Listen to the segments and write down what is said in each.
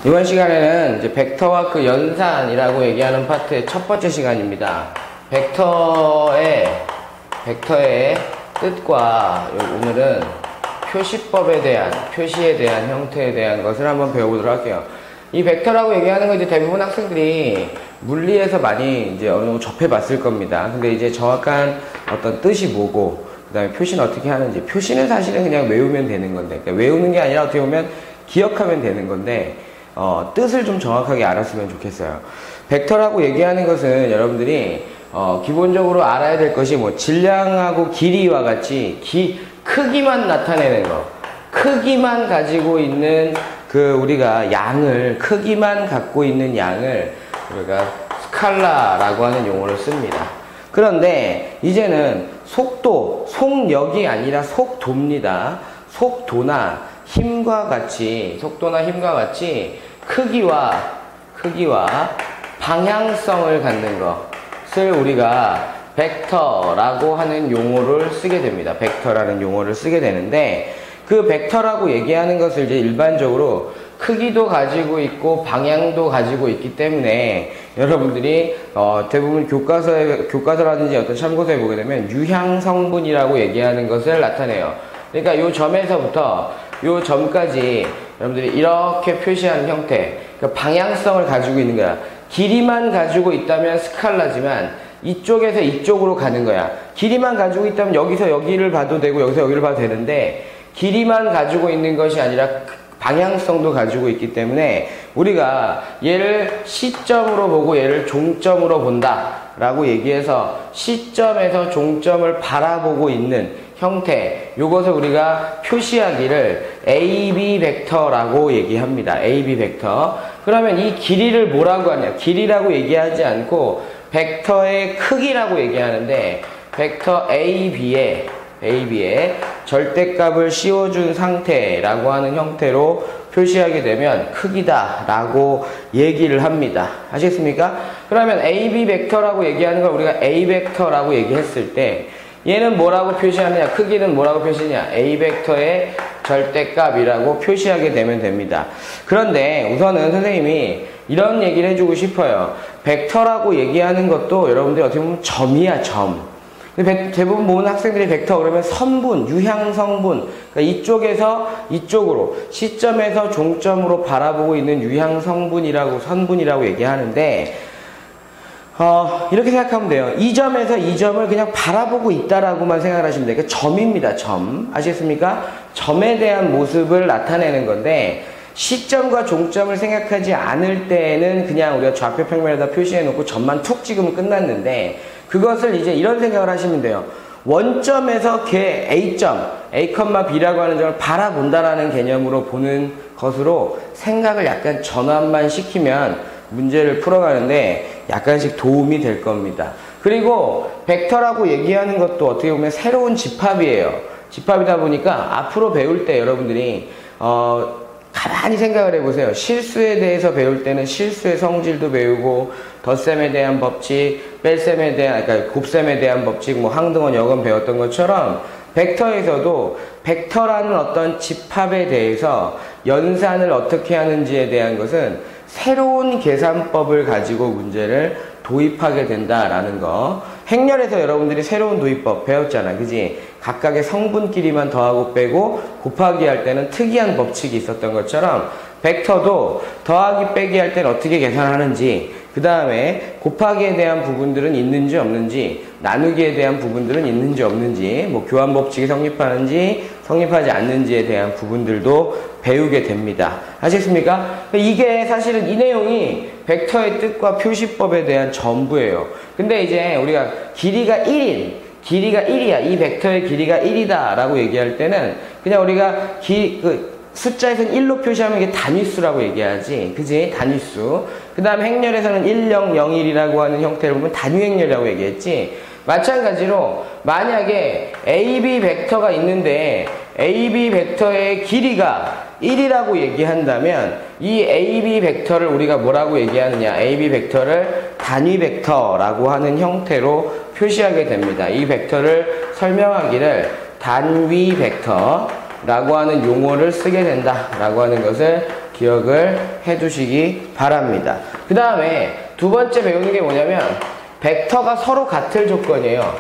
이번 시간에는 이제 벡터와 그 연산이라고 얘기하는 파트의 첫 번째 시간입니다. 벡터의 뜻과 오늘은 표시법에 대한, 표시에 대한 형태에 대한 것을 한번 배워보도록 할게요. 이 벡터라고 얘기하는 건 이제 대부분 학생들이 물리에서 많이 이제 어느 정도 접해봤을 겁니다. 근데 이제 정확한 어떤 뜻이 뭐고, 그 다음에 표시는 어떻게 하는지, 표시는 사실은 그냥 외우면 되는 건데, 그러니까 외우는 게 아니라 어떻게 보면 기억하면 되는 건데, 뜻을 좀 정확하게 알았으면 좋겠어요. 벡터라고 얘기하는 것은 여러분들이 기본적으로 알아야 될 것이 뭐 질량하고 길이와 같이 크기만 나타내는 거, 크기만 가지고 있는 우리가 양을, 크기만 갖고 있는 양을 우리가 스칼라라고 하는 용어를 씁니다. 그런데 이제는 속력이 아니라 속도입니다. 속도나 힘과 같이 크기와 방향성을 갖는 것을 우리가 벡터라고 하는 용어를 쓰게 됩니다. 벡터라는 용어를 쓰게 되는데, 그 벡터라고 얘기하는 것을 이제 일반적으로 크기도 가지고 있고 방향도 가지고 있기 때문에 여러분들이 대부분 교과서라든지 어떤 참고서에 보게 되면 유향성분이라고 얘기하는 것을 나타내요. 그러니까 요 점에서부터 요 점까지 여러분들이 이렇게 표시하는 형태, 그러니까 방향성을 가지고 있는 거야. 길이만 가지고 있다면 스칼라지만 이쪽에서 이쪽으로 가는 거야. 길이만 가지고 있다면 여기서 여기를 봐도 되고 여기서 여기를 봐도 되는데, 길이만 가지고 있는 것이 아니라 방향성도 가지고 있기 때문에 우리가 얘를 시점으로 보고 얘를 종점으로 본다 라고 얘기해서 시점에서 종점을 바라보고 있는 형태, 요것을 우리가 표시하기를 AB 벡터라고 얘기합니다. AB 벡터. 그러면 이 길이를 뭐라고 하냐? 길이라고 얘기하지 않고 벡터의 크기라고 얘기하는데, 벡터 AB에 절대값을 씌워준 상태라고 하는 형태로 표시하게 되면 크기다 라고 얘기를 합니다. 아시겠습니까? 그러면 AB 벡터라고 얘기하는 걸 우리가 A 벡터라고 얘기했을 때 얘는 뭐라고 표시하느냐, 크기는 뭐라고 표시하느냐, A 벡터의 절대값이라고 표시하게 되면 됩니다. 그런데 우선은 선생님이 이런 얘기를 해주고 싶어요. 벡터라고 얘기하는 것도 여러분들이 어떻게 보면 점이야, 점. 대부분 모든 학생들이 벡터 그러면 선분, 유향성분, 그러니까 이쪽에서 이쪽으로, 시점에서 종점으로 바라보고 있는 유향성분이라고, 선분이라고 얘기하는데, 이렇게 생각하면 돼요. 이 점에서 이 점을 그냥 바라보고 있다라고만 생각을 하시면 돼요. 그러니까 점입니다, 점. 아시겠습니까? 점에 대한 모습을 나타내는 건데, 시점과 종점을 생각하지 않을 때는 그냥 우리가 좌표 평면에다 표시해 놓고 점만 툭 찍으면 끝났는데, 그것을 이제 이런 생각을 하시면 돼요. 원점에서 걔 A점, A,B라고 하는 점을 바라본다라는 개념으로 보는 것으로 생각을 약간 전환만 시키면 문제를 풀어가는데 약간씩 도움이 될 겁니다. 그리고 벡터라고 얘기하는 것도 어떻게 보면 새로운 집합이에요. 집합이다 보니까 앞으로 배울 때 여러분들이 가만히 생각을 해보세요. 실수에 대해서 배울 때는 실수의 성질도 배우고, 덧셈에 대한 법칙, 뺄셈에 대한, 그러니까 곱셈에 대한 법칙, 뭐 항등원, 역원 배웠던 것처럼 벡터에서도 벡터라는 어떤 집합에 대해서 연산을 어떻게 하는지에 대한 것은 새로운 계산법을 가지고 문제를 도입하게 된다라는 거. 행렬에서 여러분들이 새로운 도입법 배웠잖아, 그지? 각각의 성분끼리만 더하고 빼고 곱하기 할 때는 특이한 법칙이 있었던 것처럼 벡터도 더하기 빼기 할 때는 어떻게 계산하는지, 그 다음에 곱하기에 대한 부분들은 있는지 없는지, 나누기에 대한 부분들은 있는지 없는지, 뭐 교환 법칙이 성립하는지 성립하지 않는지에 대한 부분들도 배우게 됩니다. 아시겠습니까? 이게 사실은 이 내용이 벡터의 뜻과 표시법에 대한 전부예요. 근데 이제 우리가 길이가 1이야. 이 벡터의 길이가 1이다 라고 얘기할 때는 그냥 우리가 숫자에서는 1로 표시하면 이게 단위수라고 얘기하지. 그지? 단위수. 그 다음에 행렬에서는 1, 0, 0, 1이라고 하는 형태를 보면 단위행렬이라고 얘기했지. 마찬가지로 만약에 AB 벡터가 있는데 AB 벡터의 길이가 1이라고 얘기한다면 이 AB 벡터를 우리가 뭐라고 얘기하느냐, AB 벡터를 단위 벡터라고 하는 형태로 표시하게 됩니다. 이 벡터를 설명하기를 단위 벡터라고 하는 용어를 쓰게 된다라고 하는 것을 기억을 해두시기 바랍니다. 그 다음에 두 번째 배우는 게 뭐냐면 벡터가 서로 같을 조건이에요.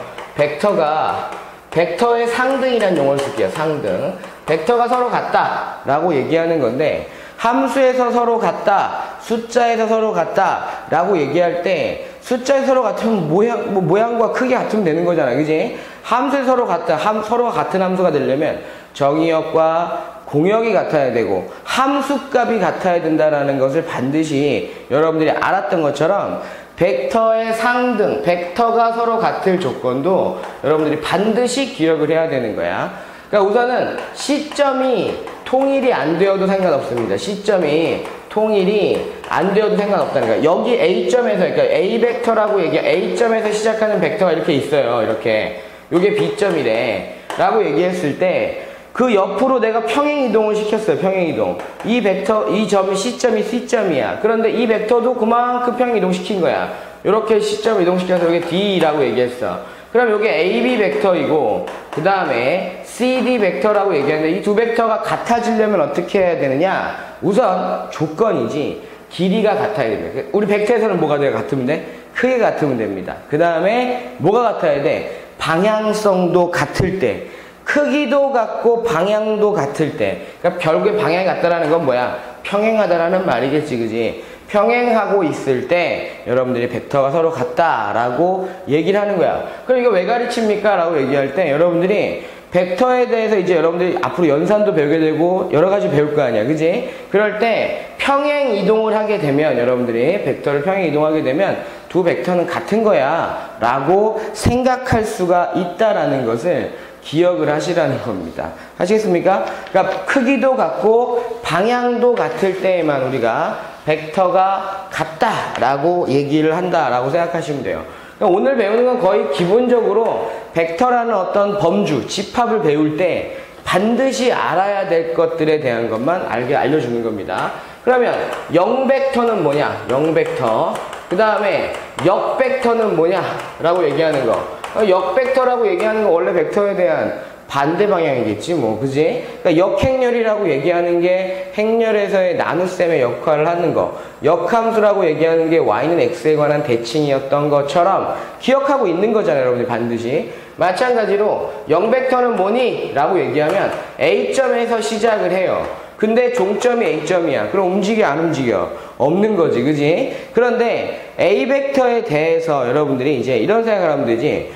벡터의 상등이라는 용어를 쓸게요. 상등. 벡터가 서로 같다 라고 얘기하는 건데 함수에서 서로 같다, 숫자에서 서로 같다 라고 얘기할 때 숫자에서 서로 같으면 모양과 크기 같으면 되는 거잖아. 그지? 함수에서 서로 같다, 서로가 같은 함수가 되려면 정의역과 공역이 같아야 되고 함수값이 같아야 된다는 것을 반드시 여러분들이 알았던 것처럼 벡터의 상등, 벡터가 서로 같을 조건도 여러분들이 반드시 기억을 해야 되는 거야. 그러니까 우선은 시점이 통일이 안 되어도 상관없습니다. 시점이 통일이 안 되어도 상관없다는 거야. 여기 A점에서, 그러니까 A 벡터라고 A점에서 시작하는 벡터가 이렇게 있어요. 이렇게. 요게 B점이래. 라고 얘기했을 때 그 옆으로 내가 평행이동을 시켰어요. 평행이동. 이 벡터, 이 점이 C점이 C점이야. 그런데 이 벡터도 그만큼 평행이동 시킨 거야. 이렇게 시점을 이동시켜서 여기 D라고 얘기했어. 그럼 여기 AB 벡터이고 그 다음에 CD 벡터라고 얘기하는데 이 두 벡터가 같아지려면 어떻게 해야 되느냐? 우선 조건이지 길이가 같아야 됩니다. 우리 벡터에서는 뭐가 돼야 같으면 돼? 크기가 같으면 됩니다. 그 다음에 뭐가 같아야 돼? 방향성도 같을 때, 크기도 같고 방향도 같을 때. 그러니까 결국에 방향이 같다라는 건 뭐야? 평행하다라는 말이겠지, 그지? 평행하고 있을 때 여러분들이 벡터가 서로 같다라고 얘기를 하는 거야. 그럼 이거 왜 가르칩니까? 라고 얘기할 때 여러분들이 벡터에 대해서 이제 여러분들이 앞으로 연산도 배우게 되고 여러 가지 배울 거 아니야. 그지? 그럴 때 평행 이동을 하게 되면 여러분들이 벡터를 평행 이동하게 되면 두 벡터는 같은 거야 라고 생각할 수가 있다라는 것을 기억을 하시라는 겁니다. 아시겠습니까? 그러니까 크기도 같고 방향도 같을 때에만 우리가 벡터가 같다라고 얘기를 한다라고 생각하시면 돼요. 그러니까 오늘 배우는 건 거의 기본적으로 벡터라는 어떤 범주, 집합을 배울 때 반드시 알아야 될 것들에 대한 것만 알려주는 겁니다. 그러면 0벡터는 뭐냐? 0벡터. 그 다음에 역벡터는 뭐냐? 라고 얘기하는 거. 역벡터라고 얘기하는 건 원래 벡터에 대한 반대 방향이겠지 뭐, 그지? 그러니까 역행렬이라고 얘기하는 게 행렬에서의 나눗셈의 역할을 하는 거, 역함수라고 얘기하는 게 y는 x에 관한 대칭이었던 것처럼 기억하고 있는 거잖아요, 여러분들 반드시. 마찬가지로 0벡터는 뭐니? 라고 얘기하면 A점에서 시작을 해요. 근데 종점이 A점이야. 그럼 움직여 안 움직여? 없는 거지, 그지? 그런데 A 벡터에 대해서 여러분들이 이제 이런 생각을 하면 되지.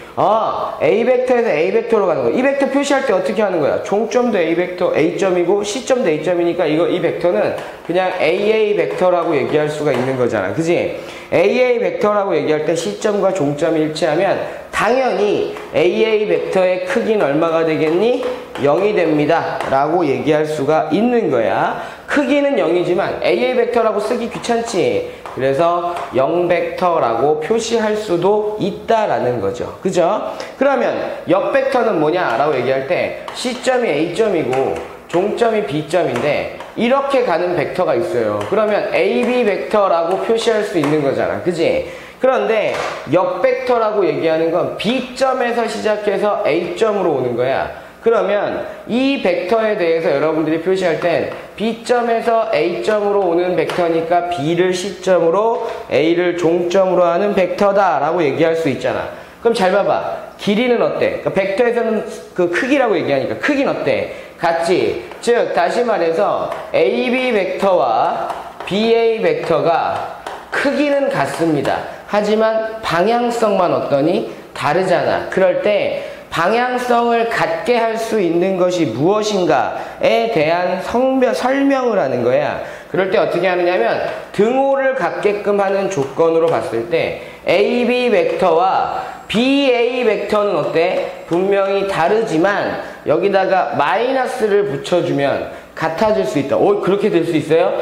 A 벡터에서 A 벡터로 가는 거. 이 벡터 표시할 때 어떻게 하는 거야? 종점도 A 벡터 A점이고 C점도 A점이니까 이 벡터는 그냥 AA 벡터라고 얘기할 수가 있는 거잖아, 그지? AA 벡터라고 얘기할 때 C점과 종점이 일치하면 당연히 AA 벡터의 크기는 얼마가 되겠니? 0이 됩니다 라고 얘기할 수가 있는 거야. 크기는 0이지만 AA 벡터라고 쓰기 귀찮지. 그래서 0벡터라고 표시할 수도 있다라는 거죠. 그죠? 그러면 역벡터는 뭐냐 라고 얘기할 때 C점이 A점이고 종점이 B점인데 이렇게 가는 벡터가 있어요. 그러면 AB 벡터라고 표시할 수 있는 거잖아, 그지? 그런데 역벡터라고 얘기하는 건 B점에서 시작해서 A점으로 오는 거야. 그러면 이 벡터에 대해서 여러분들이 표시할 땐 B점에서 A점으로 오는 벡터니까 B를 C점으로 A를 종점으로 하는 벡터다 라고 얘기할 수 있잖아. 그럼 잘 봐봐. 길이는 어때? 그러니까 벡터에서는 그 크기라고 얘기하니까 크기는 어때? 같지? 즉 다시 말해서 AB 벡터와 BA 벡터가 크기는 같습니다. 하지만 방향성만 어떠니? 다르잖아. 그럴 때 방향성을 갖게 할 수 있는 것이 무엇인가에 대한 설명을 하는 거야. 그럴 때 어떻게 하느냐면 등호를 갖게끔 하는 조건으로 봤을 때 AB 벡터와 BA 벡터는 어때? 분명히 다르지만 여기다가 마이너스를 붙여주면 같아질 수 있다. 그렇게 될 수 있어요?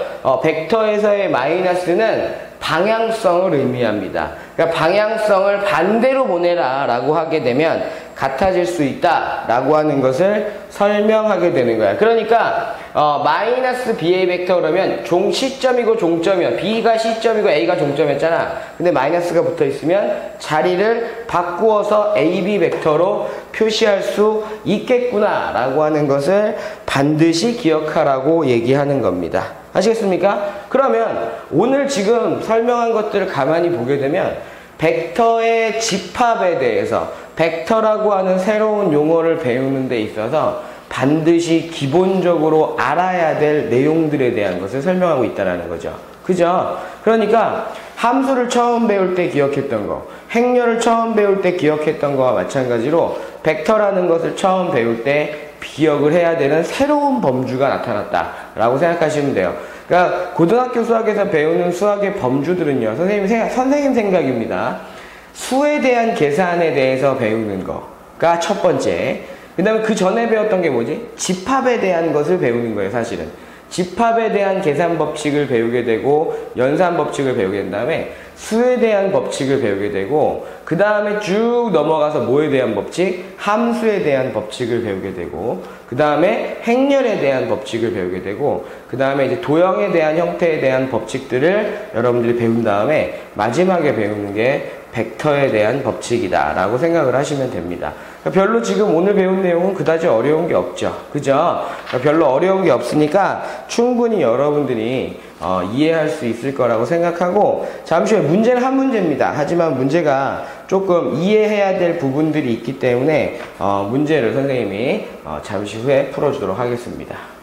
벡터에서의 마이너스는 방향성을 의미합니다. 그러니까 방향성을 반대로 보내라 라고 하게 되면 같아질 수 있다 라고 하는 것을 설명하게 되는 거야. 그러니까 마이너스 BA 벡터 그러면 C점이고 종점이야. B가 C점이고 A가 종점이었잖아. 근데 마이너스가 붙어 있으면 자리를 바꾸어서 AB 벡터로 표시할 수 있겠구나 라고 하는 것을 반드시 기억하라고 얘기하는 겁니다. 아시겠습니까? 그러면 오늘 지금 설명한 것들을 가만히 보게 되면 벡터의 집합에 대해서 벡터라고 하는 새로운 용어를 배우는 데 있어서 반드시 기본적으로 알아야 될 내용들에 대한 것을 설명하고 있다는 거죠. 그죠? 그러니까 함수를 처음 배울 때 기억했던 거, 행렬을 처음 배울 때 기억했던 거와 마찬가지로 벡터라는 것을 처음 배울 때 기억을 해야 되는 새로운 범주가 나타났다라고 생각하시면 돼요. 그러니까 고등학교 수학에서 배우는 수학의 범주들은요, 선생님 생각입니다. 수에 대한 계산에 대해서 배우는 거가 첫 번째. 그 다음에 그 전에 배웠던 게 뭐지? 집합에 대한 것을 배우는 거예요, 사실은. 집합에 대한 계산 법칙을 배우게 되고 연산 법칙을 배우게 된 다음에 수에 대한 법칙을 배우게 되고 그 다음에 쭉 넘어가서 뭐에 대한 법칙? 함수에 대한 법칙을 배우게 되고 그 다음에 행렬에 대한 법칙을 배우게 되고 그 다음에 이제 도형에 대한 형태에 대한 법칙들을 여러분들이 배운 다음에 마지막에 배우는 게 벡터에 대한 법칙이다 라고 생각을 하시면 됩니다. 별로 지금 오늘 배운 내용은 그다지 어려운 게 없죠. 그죠? 별로 어려운 게 없으니까 충분히 여러분들이 이해할 수 있을 거라고 생각하고 잠시 후에 문제는 한 문제입니다. 하지만 문제가 조금 이해해야 될 부분들이 있기 때문에 문제를 선생님이 잠시 후에 풀어주도록 하겠습니다.